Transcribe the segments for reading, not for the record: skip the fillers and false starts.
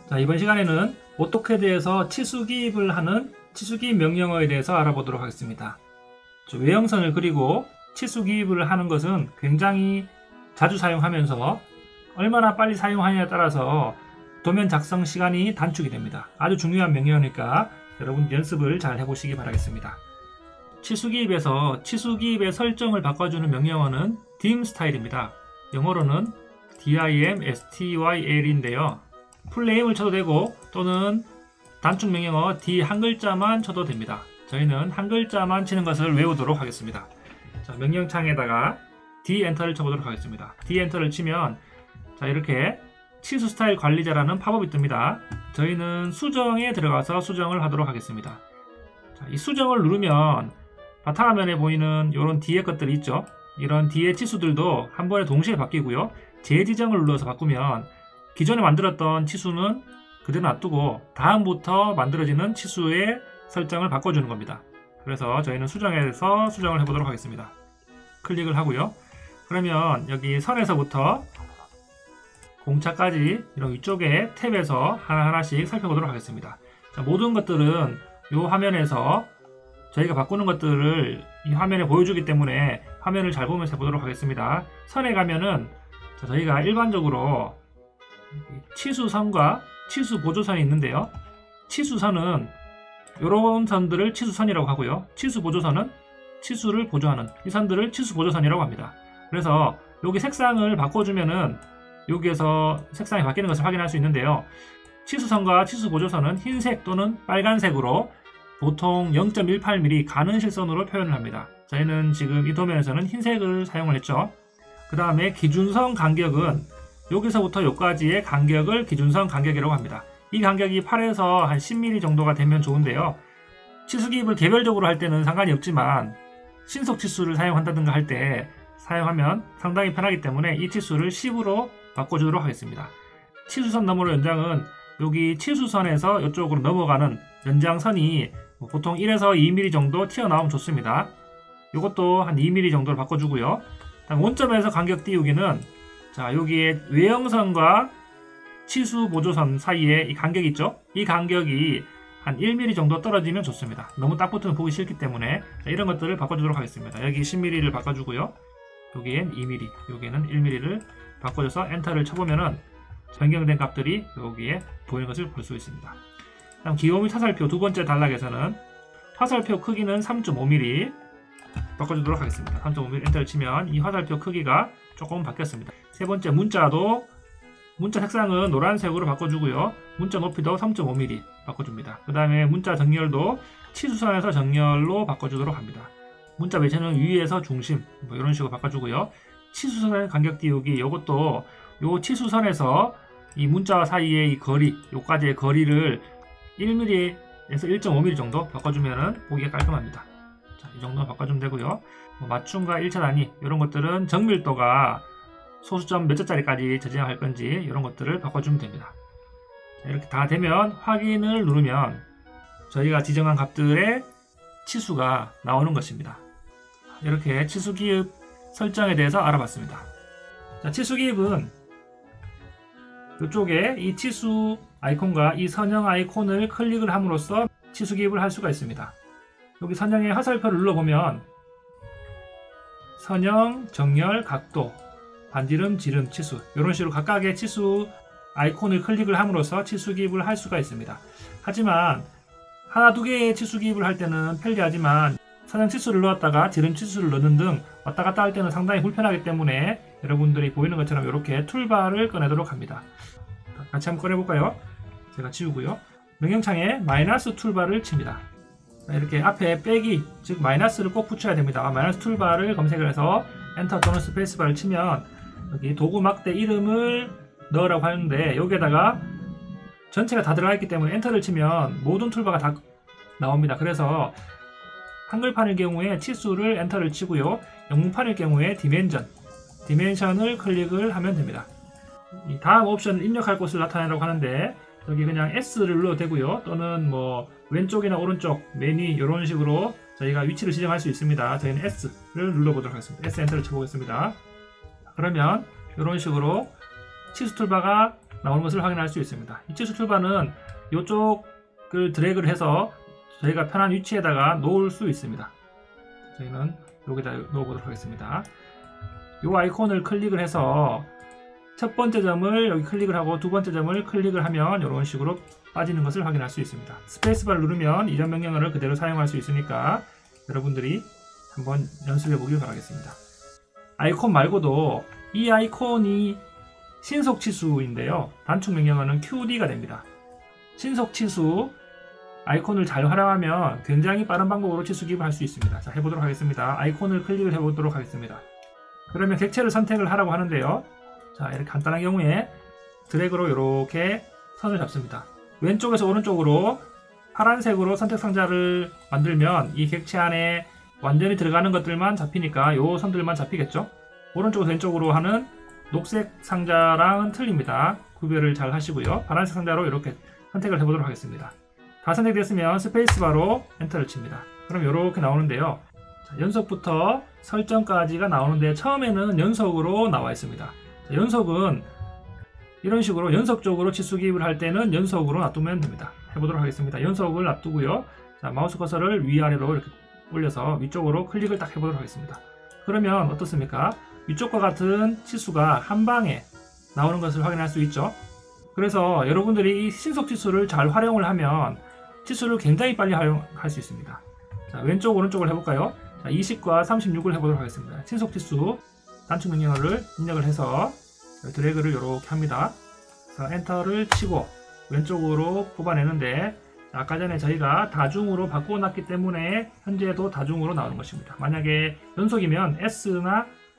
자, 이번 시간에는 오토캐드에서 치수 기입을 하는 치수 기입 명령어에 대해서 알아보도록 하겠습니다. 외형선을 그리고 치수 기입을 하는 것은 굉장히 자주 사용하면서 얼마나 빨리 사용하느냐에 따라서 도면 작성 시간이 단축이 됩니다. 아주 중요한 명령어니까 여러분 연습을 잘 해보시기 바라겠습니다. 치수 기입에서 치수 기입의 설정을 바꿔주는 명령어는 dim 스타일입니다. 영어로는 dimstyl인데요. 풀네임을 쳐도 되고 또는 단축 명령어 D 한 글자만 쳐도 됩니다. 저희는 한 글자만 치는 것을 외우도록 하겠습니다. 자, 명령창에다가 D 엔터를 쳐보도록 하겠습니다. D 엔터를 치면 자, 이렇게 치수 스타일 관리자라는 팝업이 뜹니다. 저희는 수정에 들어가서 수정을 하도록 하겠습니다. 자, 이 수정을 누르면 바탕화면에 보이는 이런 뒤에 것들이 있죠. 이런 뒤에 치수들도 한 번에 동시에 바뀌고요. 재지정을 눌러서 바꾸면 기존에 만들었던 치수는 그대로 놔두고 다음부터 만들어지는 치수의 설정을 바꿔주는 겁니다. 그래서 저희는 수정에서 수정을 해보도록 하겠습니다. 클릭을 하고요. 그러면 여기 선에서부터 공차까지 이런 위쪽에 탭에서 하나하나씩 살펴보도록 하겠습니다. 자, 모든 것들은 이 화면에서 저희가 바꾸는 것들을 이 화면에 보여주기 때문에 화면을 잘 보면서 해보도록 하겠습니다. 선에 가면은 자, 저희가 일반적으로 치수선과 치수 보조선이 있는데요. 치수선은 이런 선들을 치수선이라고 하고요. 치수 보조선은 치수를 보조하는 이 선들을 치수 보조선이라고 합니다. 그래서 여기 색상을 바꿔주면은 여기에서 색상이 바뀌는 것을 확인할 수 있는데요. 치수선과 치수 보조선은 흰색 또는 빨간색으로 보통 0.18mm 가는 실선으로 표현을 합니다. 저희는 지금 이 도면에서는 흰색을 사용을 했죠. 그 다음에 기준선 간격은 여기서부터 여기까지의 간격을 기준선 간격이라고 합니다. 이 간격이 8에서 한 10mm 정도가 되면 좋은데요. 치수 기입을 개별적으로 할 때는 상관이 없지만 신속 치수를 사용한다든가 할 때 사용하면 상당히 편하기 때문에 이 치수를 10으로 바꿔주도록 하겠습니다. 치수선 너머로 연장은 여기 치수선에서 이쪽으로 넘어가는 연장선이 보통 1에서 2mm 정도 튀어나오면 좋습니다. 이것도 한 2mm 정도로 바꿔주고요. 다음 원점에서 간격 띄우기는 자, 여기에 외형선과 치수 보조선 사이에 이 간격이 있죠? 이 간격이 한 1mm 정도 떨어지면 좋습니다. 너무 딱 붙으면 보기 싫기 때문에 자, 이런 것들을 바꿔주도록 하겠습니다. 여기 10mm를 바꿔주고요. 여기엔 2mm, 여기에는 1mm를 바꿔줘서 엔터를 쳐보면은 변경된 값들이 여기에 보이는 것을 볼 수 있습니다. 다음 기호 및 화살표 두 번째 단락에서는 화살표 크기는 3.5mm 바꿔주도록 하겠습니다. 3.5mm 엔터를 치면 이 화살표 크기가 조금 바뀌었습니다. 세 번째 문자도 문자 색상은 노란색으로 바꿔주고요. 문자 높이도 3.5mm 바꿔줍니다. 그 다음에 문자 정렬도 치수선에서 정렬로 바꿔주도록 합니다. 문자 매체는 위에서 중심 뭐 이런 식으로 바꿔주고요. 치수선의 간격 띄우기 이것도 요 치수선에서 이 문자 사이의 이 거리 요까지의 거리를 1mm에서 1.5mm 정도 바꿔주면 보기가 깔끔합니다. 자, 이 정도 바꿔주면 되고요. 맞춤과 1차 단위 이런 것들은 정밀도가 소수점 몇 자짜리까지 저장할 건지 이런 것들을 바꿔주면 됩니다. 자, 이렇게 다 되면 확인을 누르면 저희가 지정한 값들의 치수가 나오는 것입니다. 이렇게 치수 기입 설정에 대해서 알아봤습니다. 자, 치수 기입은 이쪽에 이 치수 아이콘과 이 선형 아이콘을 클릭을 함으로써 치수 기입을 할 수가 있습니다. 여기 선형의 화살표를 눌러보면 선형, 정렬, 각도, 반지름, 지름, 치수 이런 식으로 각각의 치수 아이콘을 클릭을 함으로써 치수 기입을 할 수가 있습니다. 하지만 하나 두 개의 치수 기입을 할 때는 편리하지만 선형 치수를 넣었다가 지름 치수를 넣는 등 왔다 갔다 할 때는 상당히 불편하기 때문에 여러분들이 보이는 것처럼 이렇게 툴바를 꺼내도록 합니다. 같이 한번 꺼내볼까요? 제가 지우고요. 명령창에 마이너스 툴바를 칩니다. 이렇게 앞에 빼기, 즉 마이너스를 꼭 붙여야 됩니다. 마이너스 툴바를 검색을 해서 엔터 또는 스페이스바를 치면 여기 도구 막대 이름을 넣으라고 하는데 여기에다가 전체가 다 들어가 있기 때문에 엔터를 치면 모든 툴바가 다 나옵니다. 그래서 한글판일 경우에 치수를 엔터를 치고요. 영문판일 경우에 디멘션을 클릭을 하면 됩니다. 이 다음 옵션을 입력할 곳을 나타내라고 하는데 여기 그냥 S를 눌러도 되고요. 또는 뭐 왼쪽이나 오른쪽 메뉴 이런 식으로 저희가 위치를 지정할 수 있습니다. 저희는 S를 눌러보도록 하겠습니다. S 엔터를 쳐보겠습니다. 그러면 이런 식으로 치수 툴바가 나오는 것을 확인할 수 있습니다. 이 치수 툴바는 이쪽을 드래그를 해서 저희가 편한 위치에다가 놓을 수 있습니다. 저희는 여기다 놓아보도록 하겠습니다. 이 아이콘을 클릭을 해서 첫 번째 점을 여기 클릭을 하고 두 번째 점을 클릭을 하면 이런 식으로 빠지는 것을 확인할 수 있습니다. 스페이스바를 누르면 이전 명령어를 그대로 사용할 수 있으니까 여러분들이 한번 연습해 보길 바라겠습니다. 아이콘 말고도 이 아이콘이 신속 치수인데요. 단축 명령어는 QD가 됩니다. 신속 치수 아이콘을 잘 활용하면 굉장히 빠른 방법으로 치수 기입을 할 수 있습니다. 자, 해보도록 하겠습니다. 아이콘을 클릭을 해보도록 하겠습니다. 그러면 객체를 선택을 하라고 하는데요. 자, 이렇게 간단한 경우에 드래그로 이렇게 선을 잡습니다. 왼쪽에서 오른쪽으로 파란색으로 선택 상자를 만들면 이 객체 안에 완전히 들어가는 것들만 잡히니까 요 선들만 잡히겠죠. 오른쪽에서 왼쪽으로 하는 녹색 상자랑은 틀립니다. 구별을 잘 하시고요. 파란색 상자로 이렇게 선택을 해보도록 하겠습니다. 다 선택됐으면 스페이스바로 엔터를 칩니다. 그럼 이렇게 나오는데요. 자, 연속부터 설정까지가 나오는데 처음에는 연속으로 나와 있습니다. 자, 연속은 이런 식으로 연속적으로 치수 기입을 할 때는 연속으로 놔두면 됩니다. 해보도록 하겠습니다. 연속을 놔두고요. 자, 마우스 커서를 위아래로 이렇게 올려서 위쪽으로 클릭을 딱 해보도록 하겠습니다. 그러면 어떻습니까? 위쪽과 같은 치수가 한 방에 나오는 것을 확인할 수 있죠. 그래서 여러분들이 이 신속 치수를 잘 활용을 하면 치수를 굉장히 빨리 활용할 수 있습니다. 자, 왼쪽 오른쪽을 해볼까요? 자, 20과 36을 해보도록 하겠습니다. 신속 치수 단축 명령어를 입력을 해서 드래그를 이렇게 합니다. 자, 엔터를 치고 왼쪽으로 뽑아내는데 아까 전에 저희가 다중으로 바꿔놨기 때문에 현재도 다중으로 나오는 것입니다. 만약에 연속이면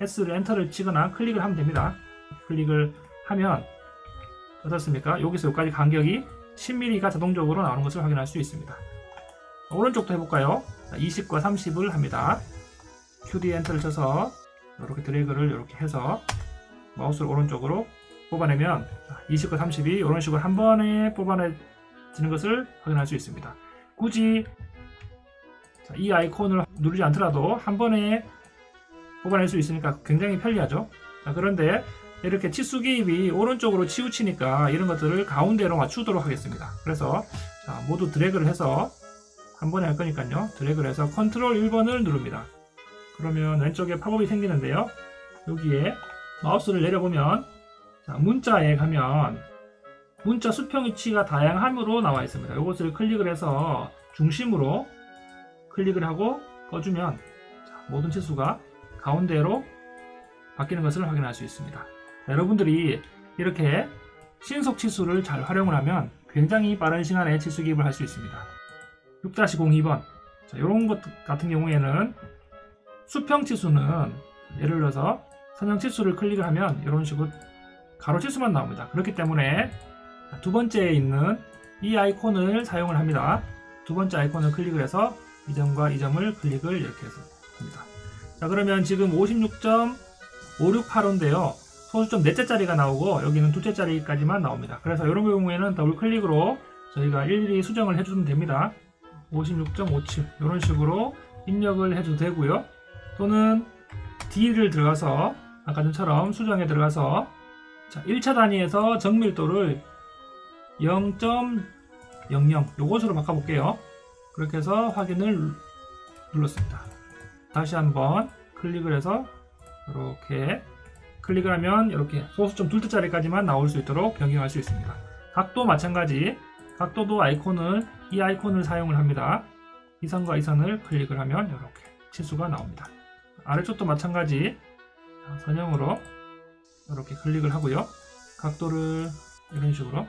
S를 엔터를 치거나 클릭을 하면 됩니다. 클릭을 하면 어떻습니까? 여기서 여기까지 간격이 10mm가 자동적으로 나오는 것을 확인할 수 있습니다. 오른쪽도 해볼까요? 자, 20과 30을 합니다. QD 엔터를 쳐서 이렇게 드래그를 이렇게 해서 마우스를 오른쪽으로 뽑아내면 20과 30이 이런 식으로 한 번에 뽑아내지는 것을 확인할 수 있습니다. 굳이 이 아이콘을 누르지 않더라도 한 번에 뽑아낼 수 있으니까 굉장히 편리하죠. 자, 그런데 이렇게 치수 기입이 오른쪽으로 치우치니까 이런 것들을 가운데로 맞추도록 하겠습니다. 그래서 자, 모두 드래그를 해서 한 번에 할 거니까요. 드래그를 해서 컨트롤 1번을 누릅니다. 그러면 왼쪽에 팝업이 생기는데요. 여기에 마우스를 내려보면 자, 문자에 가면 문자 수평 위치가 다양함으로 나와 있습니다. 이것을 클릭을 해서 중심으로 클릭을 하고 꺼주면 자, 모든 치수가 가운데로 바뀌는 것을 확인할 수 있습니다. 자, 여러분들이 이렇게 신속 치수를 잘 활용을 하면 굉장히 빠른 시간에 치수 기입을 할 수 있습니다. 6-02번 자, 이런 것 같은 경우에는 수평 치수는 예를 들어서 선형 치수를 클릭을 하면 이런 식으로 가로 치수만 나옵니다. 그렇기 때문에 두 번째에 있는 이 아이콘을 사용을 합니다. 두 번째 아이콘을 클릭을 해서 이 점과 이 점을 클릭을 이렇게 해서 합니다. 자, 그러면 지금 56.568호인데요. 소수점 넷째 자리가 나오고 여기는 둘째 자리까지만 나옵니다. 그래서 이런 경우에는 더블 클릭으로 저희가 일일이 수정을 해주면 됩니다. 56.57 이런 식으로 입력을 해도 되고요. 또는 D를 들어가서 아까 전처럼 수정에 들어가서 자, 1차 단위에서 정밀도를 0.00 요것으로 바꿔볼게요. 그렇게 해서 확인을 눌렀습니다. 다시 한번 클릭을 해서 이렇게 클릭을 하면 이렇게 소수점 둘째 자리까지만 나올 수 있도록 변경할 수 있습니다. 각도 마찬가지 각도도 이 아이콘을 사용을 합니다. 이 선과 이 선을 클릭을 하면 이렇게 치수가 나옵니다. 아래쪽도 마찬가지 선형으로 이렇게 클릭을 하고요. 각도를 이런 식으로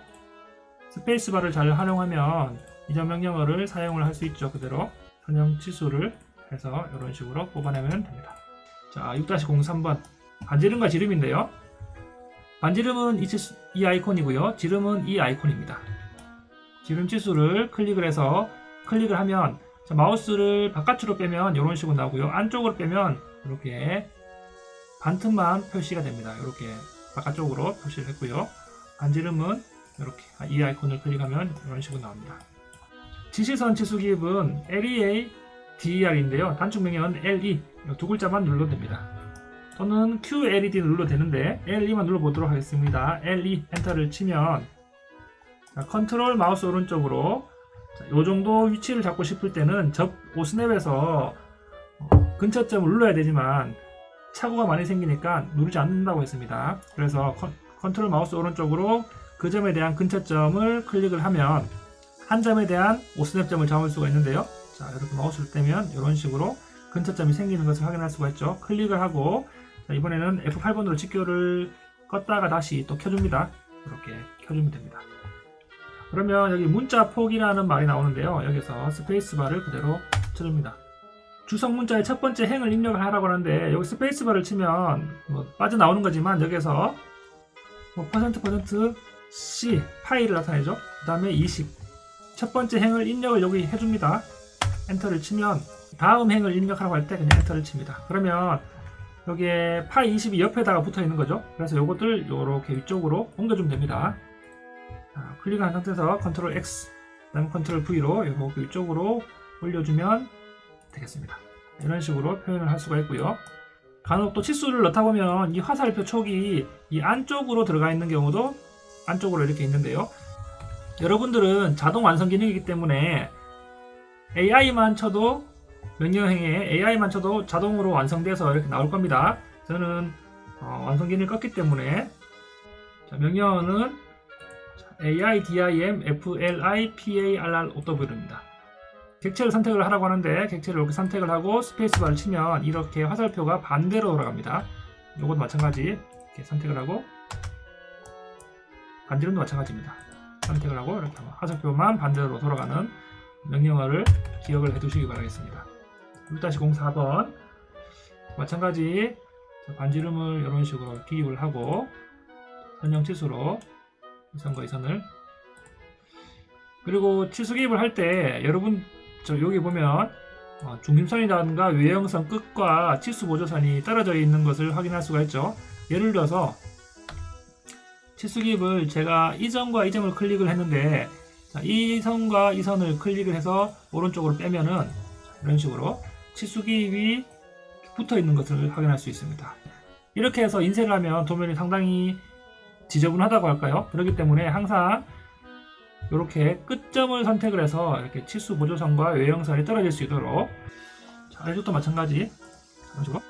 스페이스바를 잘 활용하면 이전 명령어를 사용을 할 수 있죠. 그대로 선형 치수를 해서 이런 식으로 뽑아내면 됩니다. 자, 6-03번 반지름과 지름인데요. 반지름은 이 아이콘이고요. 지름은 이 아이콘입니다. 지름 치수를 클릭을 해서 클릭을 하면 자, 마우스를 바깥으로 빼면 이런 식으로 나오고요. 안쪽으로 빼면 이렇게 반틈만 표시가 됩니다. 이렇게 바깥쪽으로 표시를 했고요. 반지름은 이렇게 이 아이콘을 클릭하면 이런 식으로 나옵니다. 지시선 치수 기입은 LEA, DER인데요. 단축 명령은 LE 두 글자만 눌러도 됩니다. 또는 QLED 눌러도 되는데 L2만 눌러보도록 하겠습니다. L2 엔터를 치면 컨트롤 마우스 오른쪽으로 이 정도 위치를 잡고 싶을 때는 오스냅에서 근처점을 눌러야 되지만 착오가 많이 생기니까 누르지 않는다고 했습니다. 그래서 컨트롤 마우스 오른쪽으로 그 점에 대한 근처점을 클릭을 하면 한 점에 대한 오스냅점을 잡을 수가 있는데요. 자, 이렇게 마우스를 떼면 이런 식으로 근처점이 생기는 것을 확인할 수가 있죠. 클릭을 하고 이번에는 F8번으로 직교를 껐다가 다시 또 켜줍니다. 이렇게 켜주면 됩니다. 그러면 여기 문자 폭이라는 말이 나오는데요. 여기서 스페이스바를 그대로 쳐줍니다. 주석 문자의 첫 번째 행을 입력을 하라고 하는데 여기 스페이스바를 치면 빠져나오는 거지만 여기서 %C 파일을 나타내죠. 그 다음에 20 첫 번째 행을 입력을 여기 해줍니다. 엔터를 치면 다음 행을 입력하라고 할 때 그냥 엔터를 칩니다. 그러면 여기에 파이 20이 옆에다가 붙어 있는 거죠. 그래서 요것들 이렇게 위쪽으로 옮겨주면 됩니다. 자, 클릭한 상태에서 컨트롤 X 그다음 컨트롤 V로 이렇게 위쪽으로 올려주면 되겠습니다. 이런 식으로 표현을 할 수가 있고요. 간혹 또 치수를 넣다 보면 이 화살표 촉이 이 안쪽으로 들어가 있는 경우도 안쪽으로 이렇게 있는데요. 여러분들은 자동 완성 기능이기 때문에 AI만 쳐도 명령행에 AI만 쳐도 자동으로 완성돼서 이렇게 나올 겁니다. 저는 완성 기능을 껐기 때문에 자, 명령어는 AIDIM FLIPARROW입니다. 객체를 선택을 하라고 하는데 객체를 이렇게 선택을 하고 스페이스바를 치면 이렇게 화살표가 반대로 돌아갑니다. 이것도 마찬가지 이렇게 선택을 하고 반지름도 마찬가지입니다. 선택을 하고 이렇게 화살표만 반대로 돌아가는 명령어를 기억을 해두시기 바라겠습니다. 6-04번 마찬가지 반지름을 이런 식으로 기입을 하고 선형 치수로 이 선과 이 선을 그리고 치수 기입을 할 때 여러분 여기 보면 중심선이라든가 외형선 끝과 치수 보조선이 떨어져 있는 것을 확인할 수가 있죠. 예를 들어서 치수 기입을 제가 이 점과 이 점을 클릭을 했는데 이 선과 이 선을 클릭을 해서 오른쪽으로 빼면은 이런 식으로 치수 기입이 붙어 있는 것을 확인할 수 있습니다. 이렇게 해서 인쇄를 하면 도면이 상당히 지저분하다고 할까요? 그렇기 때문에 항상 이렇게 끝점을 선택을 해서 이렇게 치수 보조선과 외형선이 떨어질 수 있도록 자, 이것도 마찬가지 이런 식으로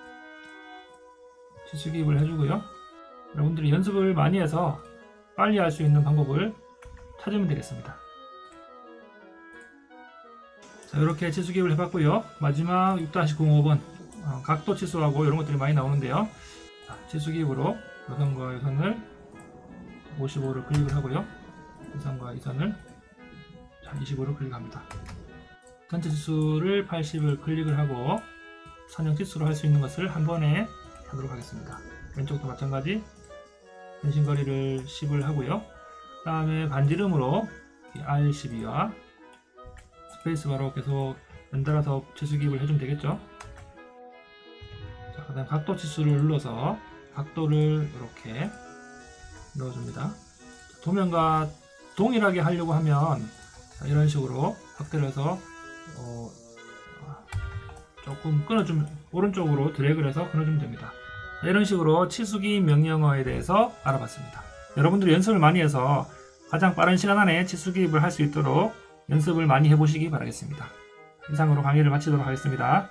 치수 기입을 해주고요. 여러분들이 연습을 많이 해서 빨리 할 수 있는 방법을 찾으면 되겠습니다. 자, 이렇게 치수 기입을 해봤고요. 마지막 6-05번 각도 치수하고 이런 것들이 많이 나오는데요. 자, 치수 기입으로 이 선과 이 선을 55를 클릭을 하고요. 이 선과 이 선을 25를 클릭합니다. 전체 치수를 80을 클릭을 하고 선형 치수로 할 수 있는 것을 한 번에 하도록 하겠습니다. 왼쪽도 마찬가지 변신거리를 10을 하고요. 그 다음에 반지름으로 R12와 스페이스바로 계속 연달아서 치수 기입을 해주면 되겠죠. 자, 그 다음 각도 치수를 눌러서 각도를 이렇게 넣어줍니다. 도면과 동일하게 하려고 하면 이런 식으로 확대를 해서 조금 끊어주면 오른쪽으로 드래그를 해서 끊어주면 됩니다. 이런 식으로 치수기입 명령어에 대해서 알아봤습니다. 여러분들이 연습을 많이 해서 가장 빠른 시간 안에 치수기입을 할 수 있도록 연습을 많이 해보시기 바라겠습니다. 이상으로 강의를 마치도록 하겠습니다.